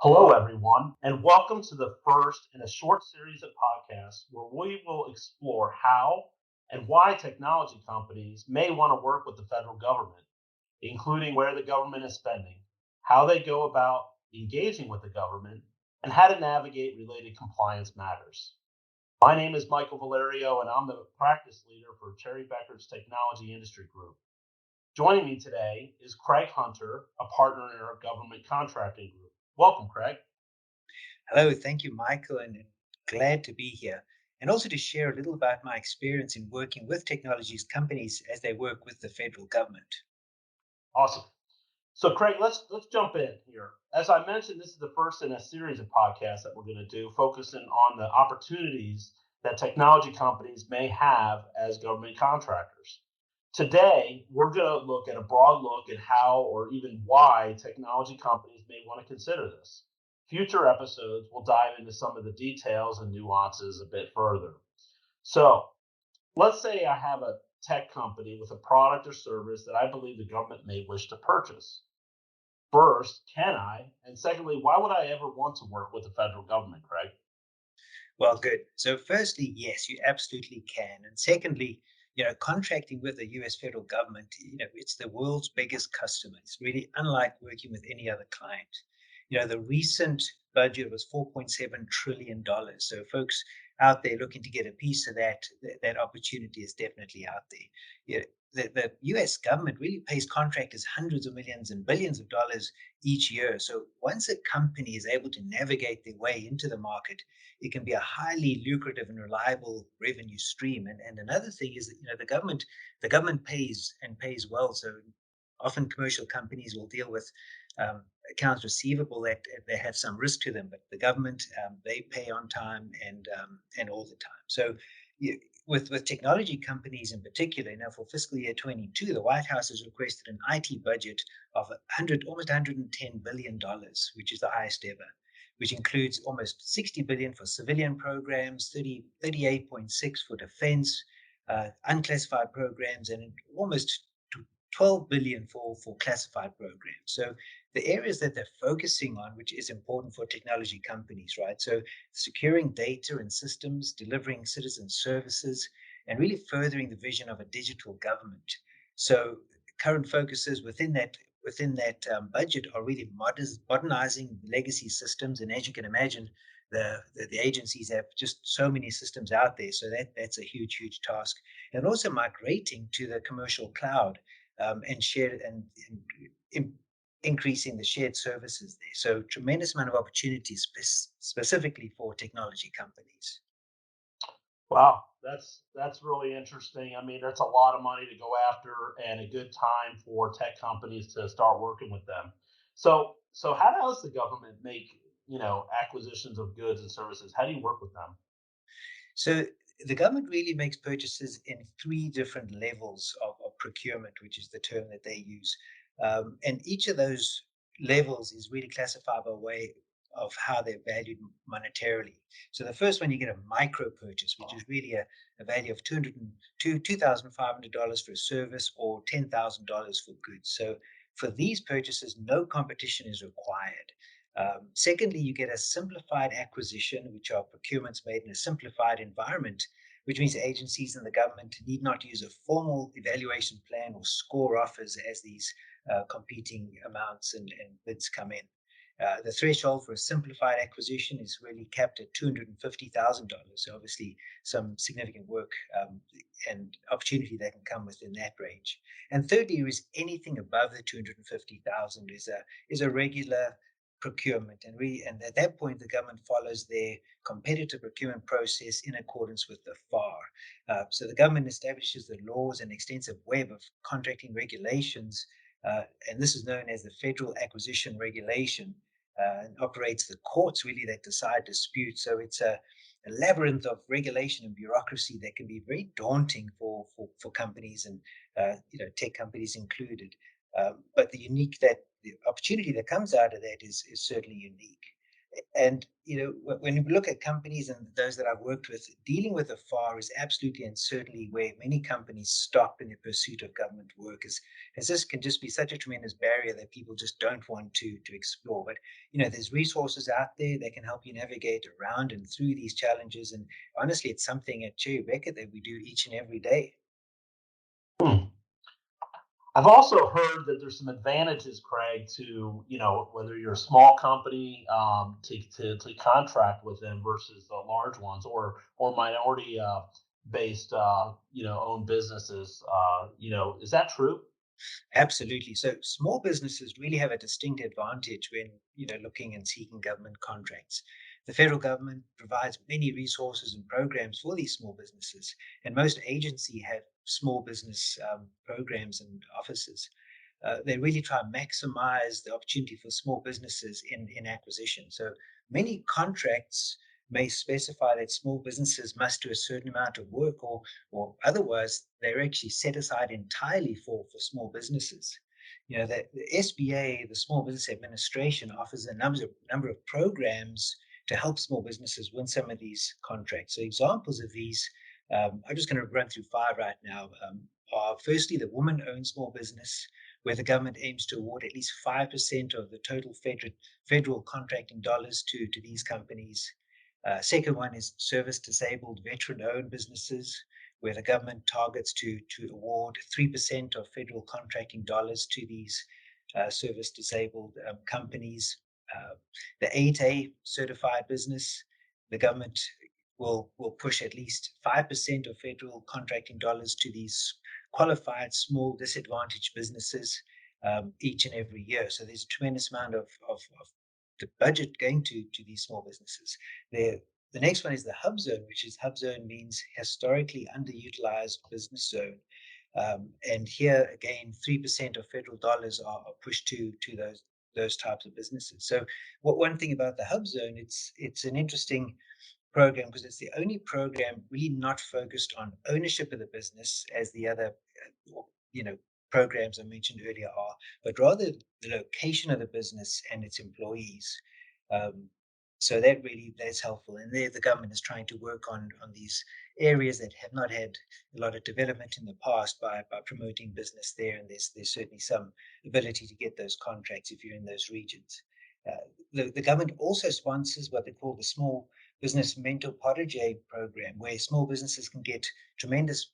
Hello, everyone, and welcome to the first in a short series of podcasts where we will explore how and why technology companies may want to work with the federal government, including where the government is spending, how they go about engaging with the government, and how to navigate related compliance matters. My name is Michael Valerio, and I'm the practice leader for Cherry Becker's Technology Industry Group. Joining me today is Craig Hunter, a partner in our government contracting group. Welcome, Craig. Hello, thank you, Michael, and glad to be here. And also to share a little about my experience in working with technologies companies as they work with the federal government. Awesome. So, Craig, let's jump in here. As I mentioned, this is the first in a series of podcasts that we're going to do, focusing on the opportunities that technology companies may have as government contractors. Today, we're going to look at a broad look at how or even why technology companies may want to consider this. Future episodes will dive into some of the details and nuances a bit further. So, let's say I have a tech company with a product or service that I believe the government may wish to purchase. First, can I? And secondly, why would I ever want to work with the federal government, Craig? Well, good. So, firstly, yes, you absolutely can. And secondly, contracting with the US federal government, it's the world's biggest customer. It's really unlike working with any other client. The recent budget was $4.7 trillion. So, folks out there looking to get a piece of that opportunity is definitely out there. The US government really pays contractors hundreds of millions and billions of dollars each year. So, once a company is able to navigate their way into the market, it can be a highly lucrative and reliable revenue stream. And another thing is that the government pays and pays well. So often commercial companies will deal with accounts receivable that they have some risk to them, but the government they pay on time and all the time. So you, with technology companies in particular, for fiscal year 22, the White House has requested an IT budget of almost $110 billion, which is the highest ever, which includes almost 60 billion for civilian programs, 38.6 for defense, unclassified programs, and almost 12 billion for classified programs. So the areas that they're focusing on, which is important for technology companies, right? So securing data and systems, delivering citizen services, and really furthering the vision of a digital government. So current focuses within that budget are really modernizing legacy systems. And as you can imagine, the agencies have just so many systems out there. So that's a huge task. And also migrating to the commercial cloud and share and increasing the shared services there. So tremendous amount of opportunities specifically for technology companies. Wow, that's really interesting. I mean, that's a lot of money to go after and a good time for tech companies to start working with them. So how does the government make, acquisitions of goods and services? How do you work with them? So the government really makes purchases in three different levels of procurement, which is the term that they use. And each of those levels is really classified by way of how they're valued monetarily. So the first one, you get a micro purchase, which is really a value of $2,500 for a service or $10,000 for goods. So for these purchases, no competition is required. Secondly, you get a simplified acquisition, which are procurements made in a simplified environment, which means agencies and the government need not use a formal evaluation plan or score offers as these competing amounts and bids come in. The threshold for a simplified acquisition is really capped at $250,000. So obviously, some significant work and opportunity that can come within that range. And thirdly, is anything above the 250,000 is a regular procurement, and at that point the government follows their competitive procurement process in accordance with the FAR. So the government establishes the laws and extensive web of contracting regulations, and this is known as the Federal Acquisition Regulation, and operates the courts really that decide disputes. So it's a labyrinth of regulation and bureaucracy that can be very daunting for companies and tech companies included. But the opportunity that comes out of that is certainly unique. And when you look at companies and those that I've worked with, dealing with the FAR is absolutely and certainly where many companies stop in the pursuit of government work, as this can just be such a tremendous barrier that people just don't want to explore. But there's resources out there that can help you navigate around and through these challenges. And honestly, it's something at Cherry Beckett that we do each and every day. Hmm. I've also heard that there's some advantages, Craig, to whether you're a small company to contract with them versus the large ones or minority based owned businesses. Is that true? Absolutely. So small businesses really have a distinct advantage when, looking and seeking government contracts. The federal government provides many resources and programs for these small businesses, and most agencies have small business programs and offices. They really try and maximize the opportunity for small businesses in acquisition. So many contracts may specify that small businesses must do a certain amount of work, or otherwise they're actually set aside entirely for small businesses. The SBA, the Small Business Administration, offers a number of programs to help small businesses win some of these contracts. So examples of these, I'm just going to run through five right now. Are firstly the woman-owned small business, where the government aims to award at least 5% of the total federal contracting dollars to these companies. Second one is service disabled veteran owned businesses, where the government targets to award 3% of federal contracting dollars to these service disabled companies. Uh, the 8A certified business, the government will push at least 5% of federal contracting dollars to these qualified small disadvantaged businesses each and every year. So there's a tremendous amount of the budget going to these small businesses. The next one is the hub zone, which is hub zone means historically underutilized business zone. And here again, 3% of federal dollars are pushed to those types of businesses. So one thing about the hub zone, it's an interesting program because it's the only program really not focused on ownership of the business as the other you know programs I mentioned earlier are, but rather the location of the business and its employees. um, so that's helpful, and there the government is trying to work on these areas that have not had a lot of development in the past by promoting business there, and there's certainly some ability to get those contracts if you're in those regions. The government also sponsors what they call the Small Business Mentor Protege program, where small businesses can get tremendous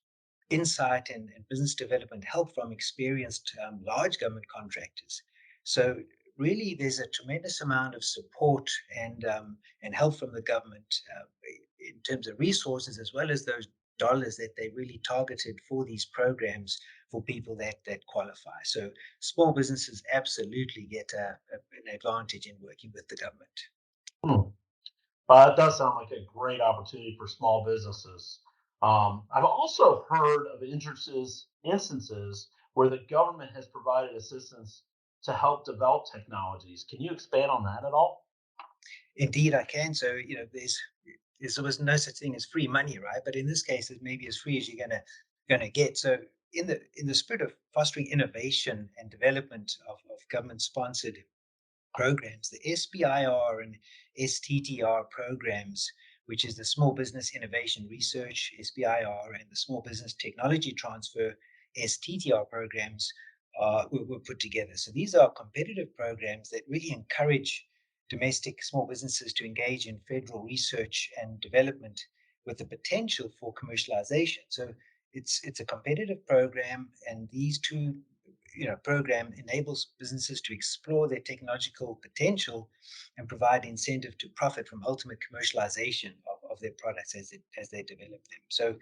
insight and business development help from experienced large government contractors. So really, there's a tremendous amount of support and help from the government in terms of resources, as well as those dollars that they really targeted for these programs for people that qualify. So small businesses absolutely get an advantage in working with the government. Hmm. It does sound like a great opportunity for small businesses. I've also heard of instances where the government has provided assistance to help develop technologies. Can you expand on that at all? Indeed, I can. So there was no such thing as free money, right? But in this case, it's maybe as free as you're gonna get. So in the spirit of fostering innovation and development of government sponsored programs, the SBIR and STTR programs, which is the Small Business Innovation Research (SBIR) and the Small Business Technology Transfer (STTR) programs, were put together. So these are competitive programs that really encourage domestic small businesses to engage in federal research and development with the potential for commercialization. So it's a competitive program, and these two program enables businesses to explore their technological potential and provide incentive to profit from ultimate commercialization of their products as they develop them. So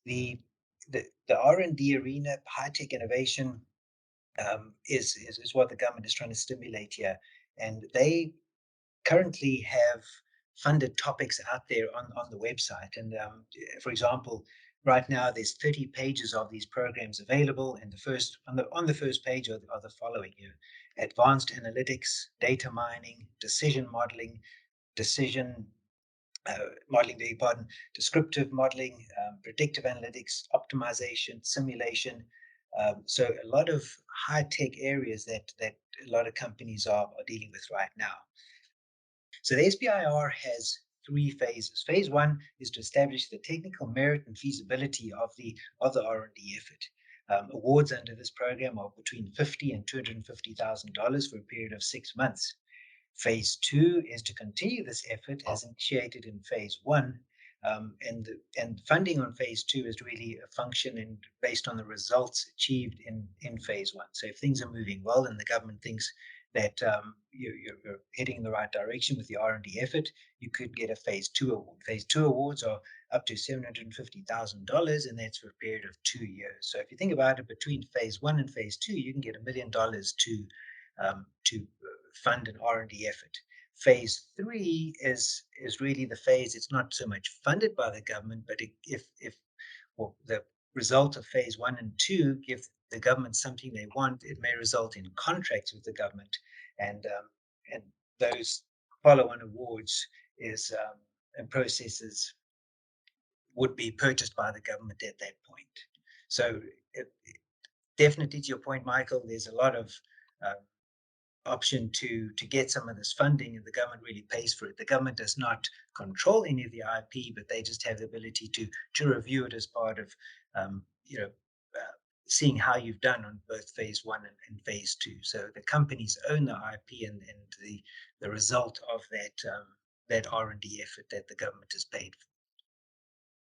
the the R&D arena, high tech innovation, is what the government is trying to stimulate here, and they currently have funded topics out there on the website. And for example, right now there's 30 pages of these programs available, and the first page are the following: advanced analytics, data mining, decision modeling, decision modeling, pardon, descriptive modeling, predictive analytics, optimization, simulation. So a lot of high tech areas that a lot of companies are dealing with right now. So the SBIR has three phases. Phase one is to establish the technical merit and feasibility of the R&D effort. Awards under this program are between $50,000 and $250,000 for a period of 6 months. Phase two is to continue this effort as initiated in phase one. And funding on phase two is really a function and based on the results achieved in phase one. So if things are moving well and the government thinks that you're heading in the right direction with the R&D effort, you could get a phase two award. Phase two awards are up to $750,000, and that's for a period of 2 years. So if you think about it, between phase one and phase two, you can get $1 million to fund an R&D effort. Phase three is really the phase. It's not so much funded by the government, but if the result of phase one and two give the government something they want, it may result in contracts with the government, and those follow-on awards is and processes would be purchased by the government at that point. So definitely to your point, Michael, there's a lot of option to get some of this funding, and the government really pays for it. The government does not control any of the IP, but they just have the ability to review it as part of seeing how you've done on both phase one and phase two. So the companies own the IP and the result of that R&D effort that the government has paid for.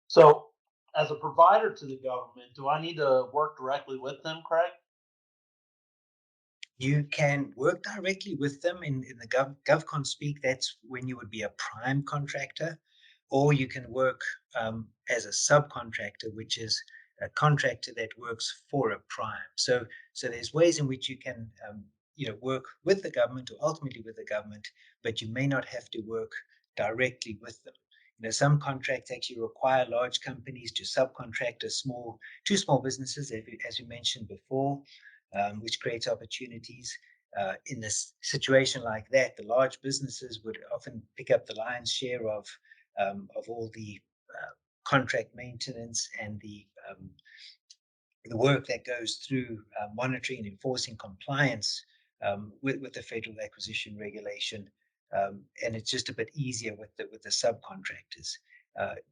So, as a provider to the government, do I need to work directly with them, Craig? You can work directly with them in the GovCon speak. That's when you would be a prime contractor, or you can work as a subcontractor, which is a contractor that works for a prime. So there's ways in which you can work with the government or ultimately with the government, but you may not have to work directly with them. Some contracts actually require large companies to subcontract to small businesses, as you mentioned before. Which creates opportunities. In this situation like that, the large businesses would often pick up the lion's share of all the contract maintenance and the work that goes through monitoring and enforcing compliance with the federal acquisition regulation, and it's just a bit easier with the subcontractors.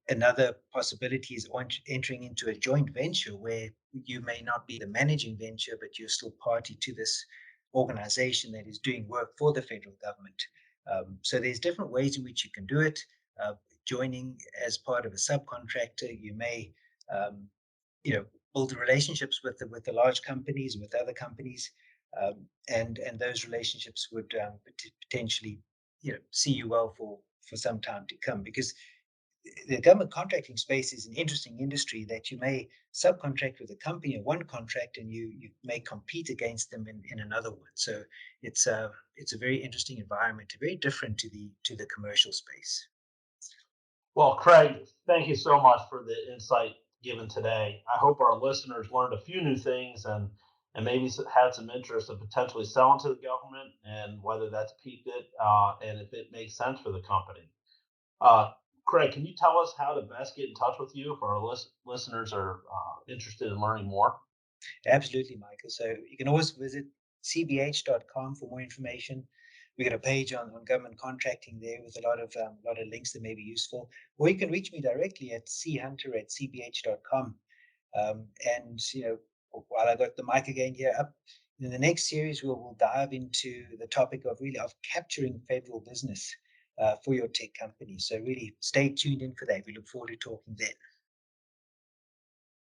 Another possibility is entering into a joint venture where you may not be the managing venture, but you're still party to this organization that is doing work for the federal government. So there's different ways in which you can do it. Joining as part of a subcontractor, you may build relationships with the large companies, with other companies, and those relationships would potentially see you well for some time to come, because the government contracting space is an interesting industry that you may subcontract with a company in one contract and you may compete against them in another one. So it's a very interesting environment, very different to the commercial space. Well, Craig, thank you so much for the insight given today. I hope our listeners learned a few new things and maybe had some interest in potentially selling to the government, and whether that's piqued it and if it makes sense for the company. Craig, can you tell us how to best get in touch with you if our listeners are interested in learning more? Absolutely, Michael. So you can always visit cbh.com for more information. We got a page on government contracting there with a lot of links that may be useful. Or you can reach me directly at chunter@cbh.com. And while I got the mic again here, up in the next series, we'll dive into the topic of capturing federal business for your tech company. So really stay tuned in for that. We look forward to talking then.